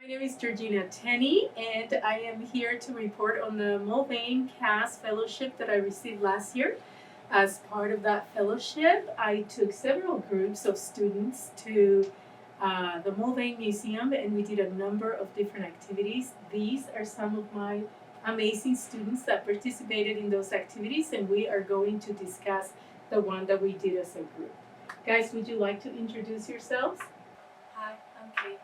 My name is Georgina Tenney, and I am here to report on the Mulvane CAS Fellowship that I received last year. As part of that fellowship, I took several groups of students to the Mulvane Museum, and we did a number of different activities. These are some of my amazing students that participated in those activities, and we are going to discuss the one that we did as a group. Guys, would you like to introduce yourselves? Hi, I'm Kate.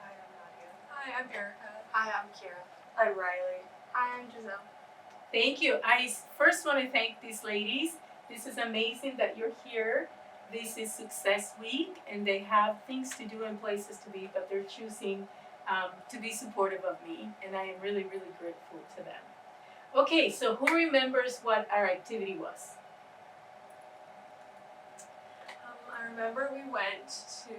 Hi, I'm Nadia. Hi, I'm Erica. Hi, I'm Kira. I'm Riley. Hi, I'm Giselle. Thank you. I first want to thank these ladies. This is amazing that you're here. This is Success Week, and they have things to do and places to be, but they're choosing to be supportive of me, and I am really, really grateful to them. Okay, so who remembers what our activity was? I remember we went to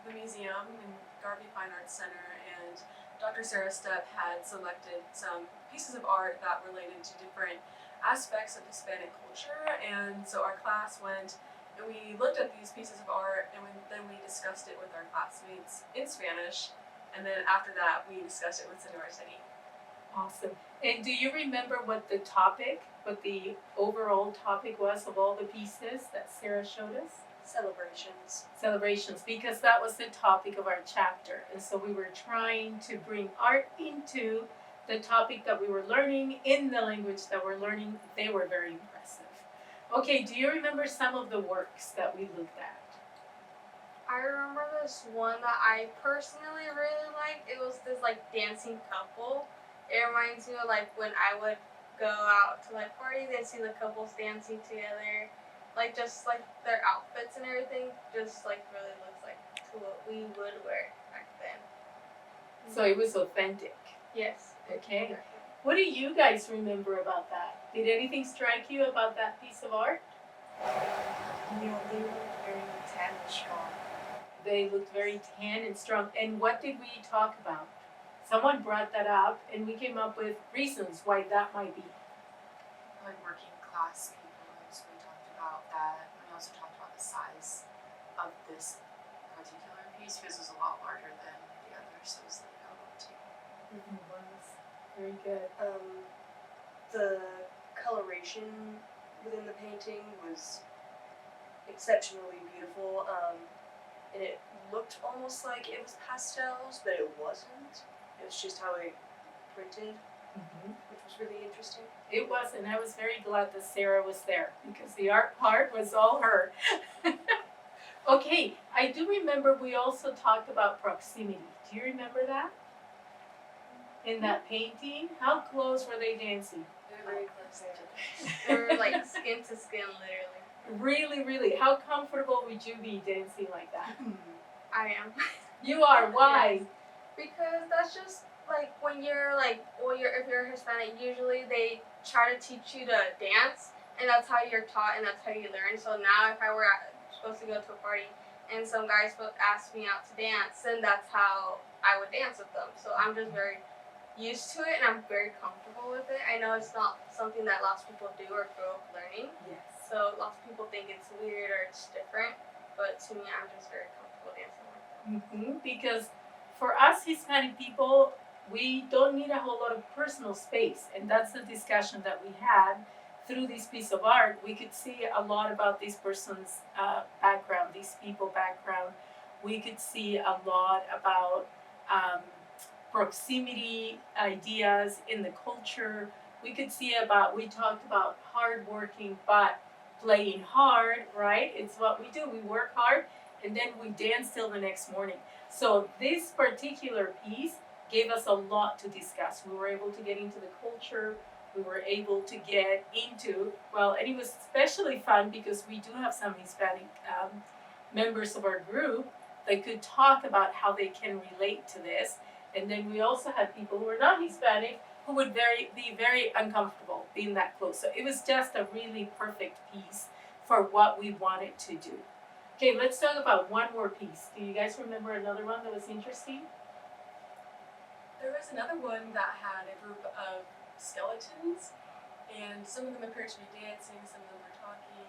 the museum in Garvey Fine Arts Center, and Dr. Sarah Stepp had selected some pieces of art that related to different aspects of Hispanic culture, and so our class went and we looked at these pieces of art, and then we discussed it with our classmates in Spanish, and then after that we discussed it with Senora Tenney. Awesome. And do you remember what the overall topic was of all the pieces that Sarah showed us? Celebrations, because that was the topic of our chapter, and so we were trying to bring art into the topic that we were learning in the language that we're learning. They were very impressive. Okay, do you remember some of the works that we looked at? I remember this one that I personally really liked. It was this dancing couple. It reminds me of when I would go out to parties and see the couples dancing together. Just their outfits and everything just really looks like to what we would wear back then. So it was authentic. Yes. Okay. What do you guys remember about that? Did anything strike you about that piece of art? They look very tan and strong. They looked very tan and strong. And what did we talk about? Someone brought that up, and we came up with reasons why that might be. Like working class people, so we talked about that. We also talked about the size of this particular piece because it was a lot larger than the others, so it was like how too. Very good. The coloration within the painting was exceptionally beautiful, and it looked almost like it was pastels, but it wasn't. It was just how it printed, which was really interesting. It was, and I was very glad that Sarah was there because the art part was all her. Okay, I do remember we also talked about proximity. Do you remember that? In that painting, how close were they dancing? They were very close to They were skin to skin, literally. Really, really. How comfortable would you be dancing like that? I am. You are. Why? Yes. Because that's just when you're if you're Hispanic, usually they try to teach you to dance, and that's how you're taught and that's how you learn. So now if I were supposed to go to a party and some guys asked me out to dance, then that's how I would dance with them. So I'm just very used to it, and I'm very comfortable with it. I know it's not something that lots of people do or grow up learning. Yes. So lots of people think it's weird or it's different, but to me, I'm just very comfortable dancing like that. Because for us Hispanic people, we don't need a whole lot of personal space, and that's the discussion that we had through this piece of art. We could see a lot about this person's background, these people's background. We could see a lot about proximity ideas in the culture. We talked about hard working, but playing hard, right? It's what we do. We work hard, and then we dance till the next morning. So this particular piece gave us a lot to discuss. We were able to get into the culture. We were able to get into, and it was especially fun because we do have some Hispanic members of our group that could talk about how they can relate to this. And then we also had people who were not Hispanic who would be very uncomfortable being that close. So it was just a really perfect piece for what we wanted to do. Okay, let's talk about one more piece. Do you guys remember another one that was interesting? There was another one that had a group of skeletons, and some of them appeared to be dancing, some of them were talking,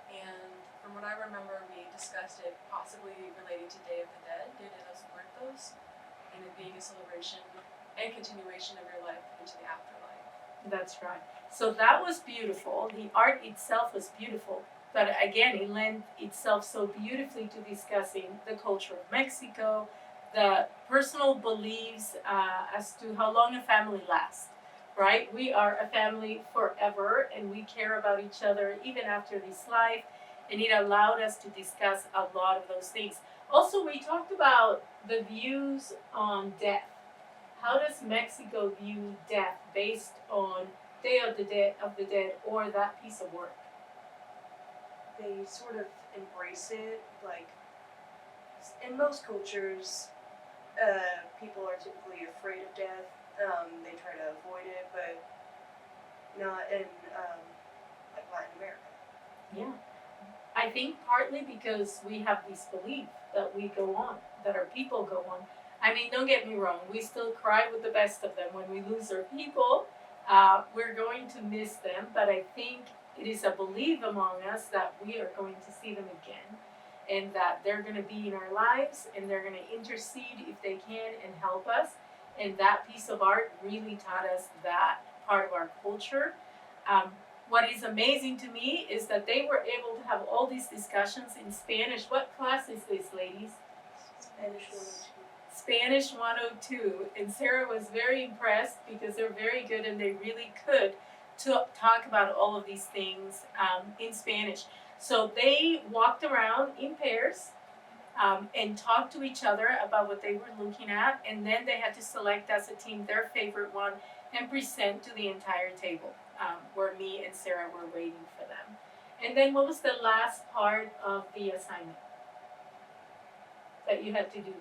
and from what I remember, we discussed it possibly relating to Day of the Dead, Dia de los Muertos, and it being a celebration and continuation of your life into the afterlife. That's right. So that was beautiful. The art itself was beautiful. But again, it lent itself so beautifully to discussing the culture of Mexico, the personal beliefs as to how long a family lasts, right? We are a family forever and we care about each other even after this life. And it allowed us to discuss a lot of those things. Also, we talked about the views on death. How does Mexico view death based on Day of the Dead or that piece of work? They sort of embrace it. Like in most cultures, people are typically afraid of death. They try to avoid it, but not in like Latin America. Yeah. I think partly because we have this belief that we go on, that our people go on. I mean, don't get me wrong, we still cry with the best of them when we lose our people. We're going to miss them, but I think it is a belief among us that we are going to see them again and that they're going to be in our lives and they're going to intercede if they can and help us. And that piece of art really taught us that part of our culture. Um, what is amazing to me is that they were able to have all these discussions in Spanish. What class is this, ladies? Spanish 102. Spanish 102. And Sarah was very impressed because they're very good and they really could talk about all of these things in Spanish. So they walked around in pairs and talked to each other about what they were looking at, and then they had to select as a team their favorite one and present to the entire table, where me and Sarah were waiting for them. And then what was the last part of the assignment that you had to do?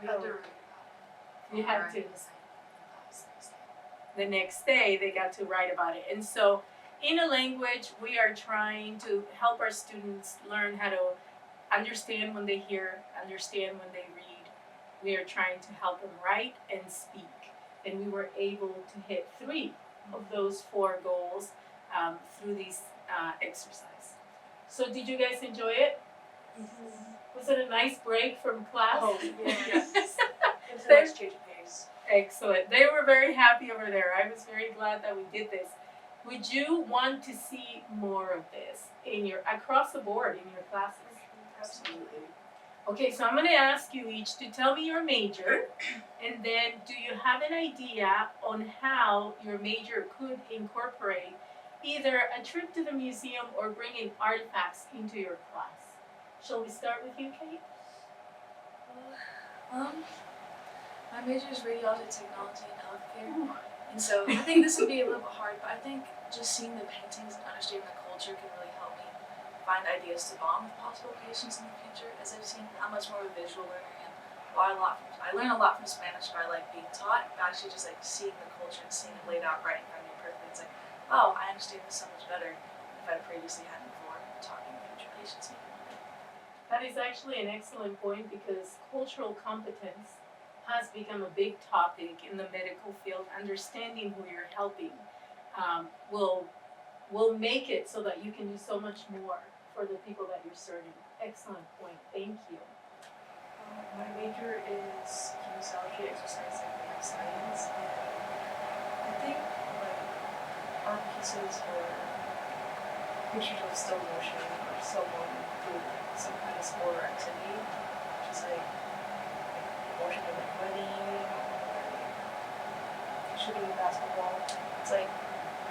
We had to write about it. You had to. The next day they got to write about it. And so in a language, we are trying to help our students learn how to understand when they hear, understand when they read. We are trying to help them write and speak. And we were able to hit 3 of those 4 goals through this exercise. So did you guys enjoy it? Mm-hmm. Was it a nice break from class? Oh, yes. It's a They're- nice change of pace. Excellent. They were very happy over there. I was very glad that we did this. Would you want to see more of this across the board in your classes? Absolutely. Okay, so I'm going to ask you each to tell me your major, and then do you have an idea on how your major could incorporate either a trip to the museum or bringing artifacts into your class? Shall we start with you, Kate? My major is radiology technology and healthcare, and so I think this would be a little bit hard, but I think just seeing the paintings and understanding the culture can really help me find ideas to bond with possible patients in the future, as I've seen how much more of a visual learner and I learn a lot from Spanish by like being taught, but actually just like seeing the culture and seeing it laid out right in front of me perfectly. It's like, oh, I understand this so much better than if I previously hadn't before talking to future patients. That is actually an excellent point because cultural competence has become a big topic in the medical field. Understanding who you're helping will make it so that you can do so much more for the people that you're serving. Excellent point. Thank you. My major is kinesiology, exercise, and rehab science, and I think like art pieces or pictures of still motion or someone doing some kind of sport or activity, which is like motion of like running or shooting a basketball. It's like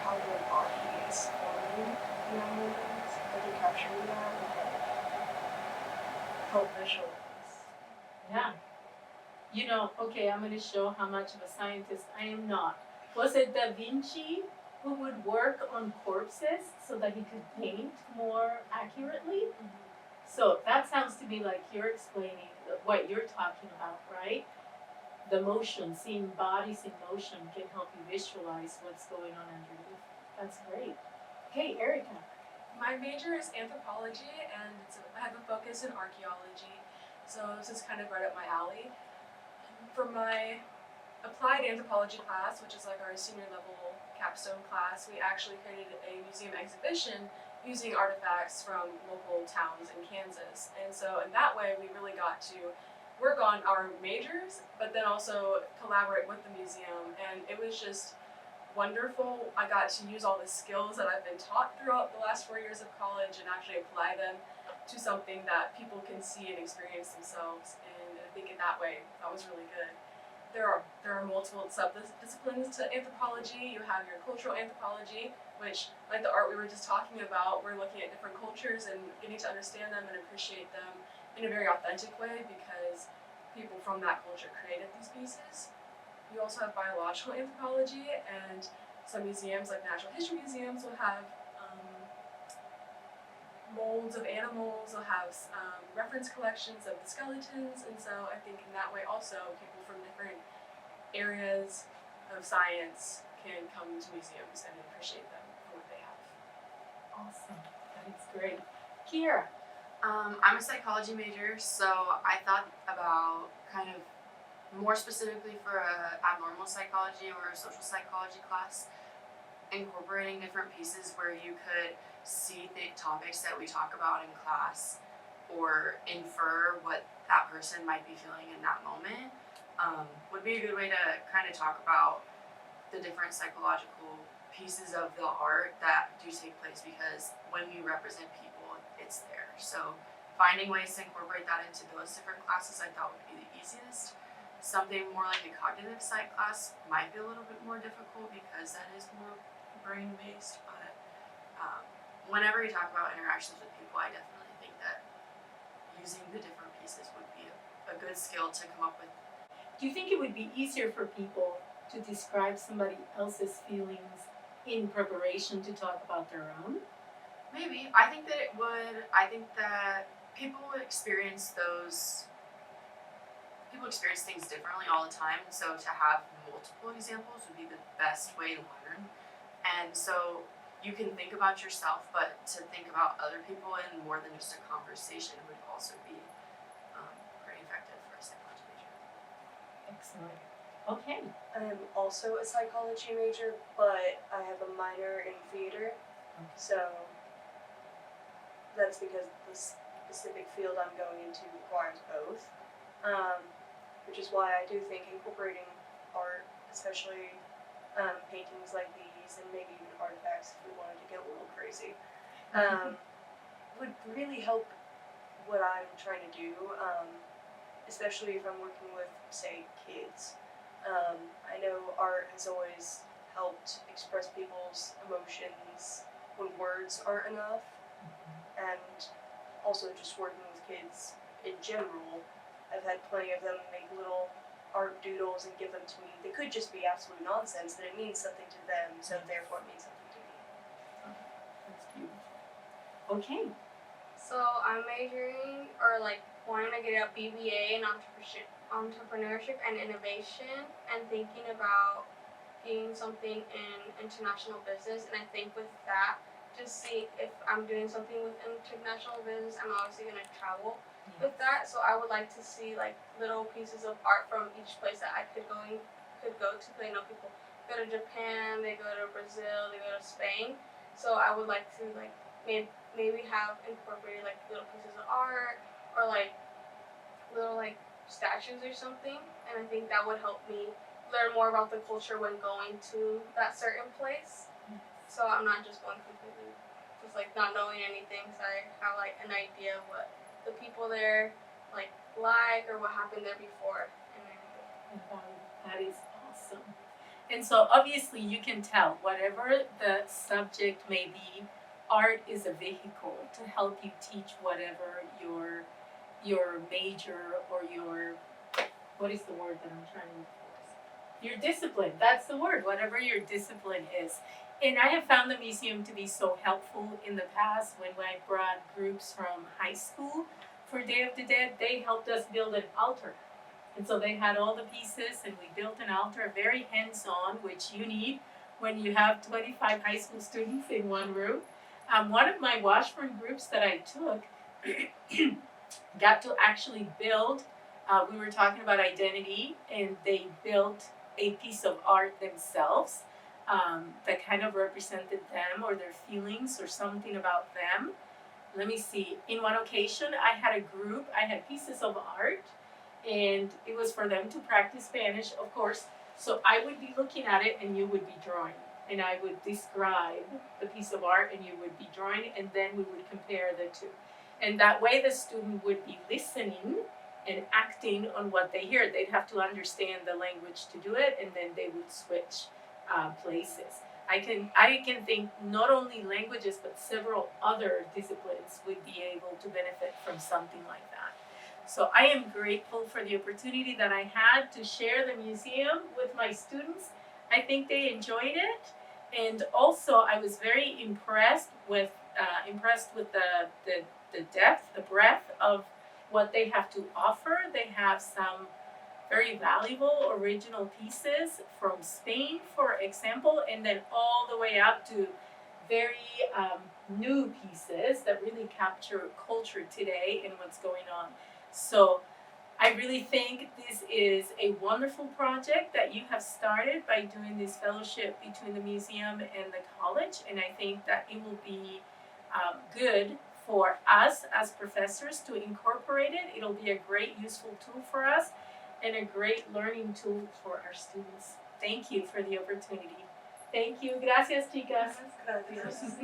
how the body is forming in that moment, like you're capturing that and like help visualize. Yeah. You know, okay, I'm going to show how much of a scientist I am not. Was it Da Vinci who would work on corpses so that he could paint more accurately? So that sounds to me like you're explaining what you're talking about, right? The motion, seeing bodies in motion can help you visualize what's going on underneath. That's great. Okay, Erica. My major is anthropology, and I have a focus in archaeology, so this is kind of right up my alley. For my applied anthropology class, which is like our senior level capstone class, we actually created a museum exhibition using artifacts from local towns in Kansas. And so in that way, we really got to work on our majors, but then also collaborate with the museum. And it was just wonderful. I got to use all the skills that I've been taught throughout the last 4 years of college and actually apply them to something that people can see and experience themselves. And I think in that way, that was really good. There are multiple sub-disciplines to anthropology. You have your cultural anthropology, which, like the art we were just talking about, we're looking at different cultures and getting to understand them and appreciate them in a very authentic way because people from that culture created these pieces. You also have biological anthropology, and some museums, like natural history museums, will have molds of animals, will have reference collections of the skeletons, and so I think in that way also people from different areas of science can come to museums and appreciate them for what they have. Awesome. That's great. Kira. I'm a psychology major, so I thought about kind of more specifically for a abnormal psychology or a social psychology class, incorporating different pieces where you could see the topics that we talk about in class or infer what that person might be feeling in that moment would be a good way to kind of talk about the different psychological pieces of the art that do take place because when you represent people, it's there. So finding ways to incorporate that into those different classes I thought would be the easiest. Something more like a cognitive psych class might be a little bit more difficult because that is more brain based, but whenever you talk about interactions with people, I definitely think that using the different pieces would be a good skill to come up with. Do you think it would be easier for people to describe somebody else's feelings in preparation to talk about their own? Maybe. I think that it would. I think that people experience things differently all the time, so to have multiple examples would be the best way to learn. And so you can think about yourself, but to think about other people in more than just a conversation would also be pretty effective for a psychology major. Excellent. Okay. I am also a psychology major, but I have a minor in theater, so that's because the specific field I'm going into requires both, which is why I do think incorporating art, especially paintings like these and maybe even artifacts if we wanted to get a little crazy, would really help what I'm trying to do, especially if I'm working with, say, kids. I know art has always helped express people's emotions when words aren't enough, and also just working with kids in general, I've had plenty of them make little art doodles and give them to me. They could just be absolute nonsense, but it means something to them, so therefore it means something to me. That's beautiful. Okay. So I'm majoring or like wanting to get a BBA in entrepreneurship and innovation, and thinking about getting something in international business. And I think with that, just see if I'm doing something with international business, I'm obviously gonna travel with that. So I would like to see like little pieces of art from each place that I could go to. But you know, people go to Japan, they go to Brazil, they go to Spain. So I would like to like maybe have incorporated like little pieces of art or like little like statues or something. And I think that would help me learn more about the culture when going to that certain place. So I'm not just going completely, just like not knowing anything. So I have like an idea of what the people there like or what happened there before and everything. Wow, that is awesome. And so obviously you can tell whatever the subject may be, art is a vehicle to help you teach whatever your major or your, what is the word that I'm trying to look for? Your discipline. That's the word. Whatever your discipline is. And I have found the museum to be so helpful in the past when I brought groups from high school for Day of the Dead. They helped us build an altar. And so they had all the pieces and we built an altar, very hands-on, which you need when you have 25 high school students in one room. One of my Washburn groups that I took got to actually build, we were talking about identity, and they built a piece of art themselves that kind of represented them or their feelings or something about them. Let me see. In one occasion, I had a group, I had pieces of art, and it was for them to practice Spanish, of course. So I would be looking at it and you would be drawing, and I would describe the piece of art and you would be drawing, and then we would compare the two. And that way the student would be listening and acting on what they hear. They'd have to understand the language to do it, and then they would switch places. I can think not only languages but several other disciplines would be able to benefit from something like that. So I am grateful for the opportunity that I had to share the museum with my students. I think they enjoyed it, and also I was very impressed with the depth, the breadth of what they have to offer. They have some very valuable original pieces from Spain, for example, and then all the way up to very new pieces that really capture culture today and what's going on. So I really think this is a wonderful project that you have started by doing this fellowship between the museum and the college, and I think that it will be good for us as professors to incorporate it. It'll be a great useful tool for us and a great learning tool for our students. Thank you for the opportunity. Thank you. Gracias, chicas. Gracias.